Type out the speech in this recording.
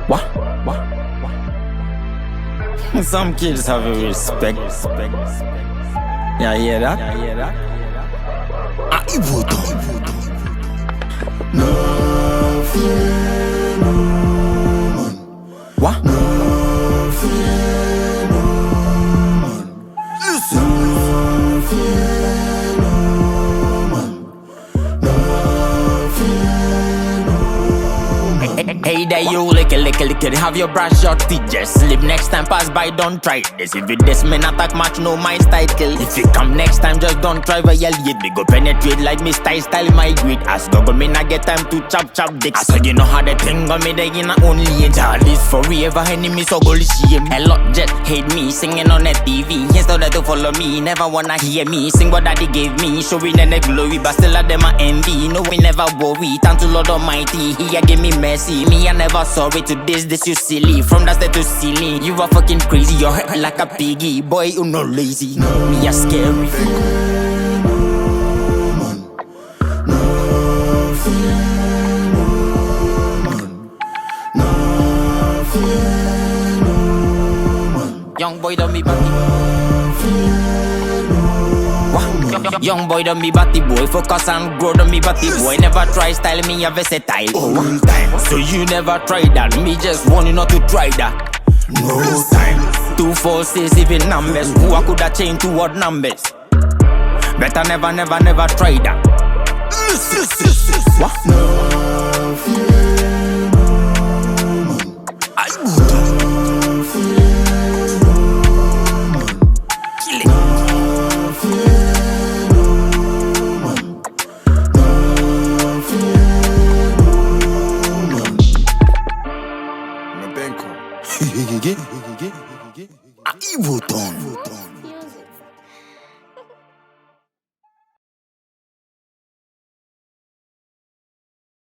What? Some kids have a respect. Yeah, hear that? Ah, evil dog. No fear, no man. What? No fear, no man. Listen. No fear, no man. No fear, no man. Hey there, you lick it. Have your brush your teeth, just slip. Next time pass by, don't try this. If it this man attack match, no my style kill. If you come next time, just don't try violate. We go penetrate like me style migrate. As double me not get time to chop dicks. So you know how the thing on me, they in a only age. All this forever, enemy so goal shame. A lot just hate me, singing on the TV. Instead of to follow me, never wanna hear me sing what daddy gave me. Showing them the glory, but still at them a envy. No, we never worry, thank to Lord Almighty. He give me mercy, me I never sorry to this you silly. From that state to ceiling, you are fucking crazy. You're hurt like a piggy, boy, you no lazy. Me a scary. Young boy don't be batty. Young boy don't be batty boy. Focus and grow don't be batty boy. Never try style me a versatile. All time. So you never try that. Me just want you not to try that. No time. 2 4 6 even numbers. Who I coulda changed to what numbers? Better never try that. What? No fear, no man. I no fear, no man. Kill it. No fear, no man. No fear, no man. Mabenko. Ah, evil done.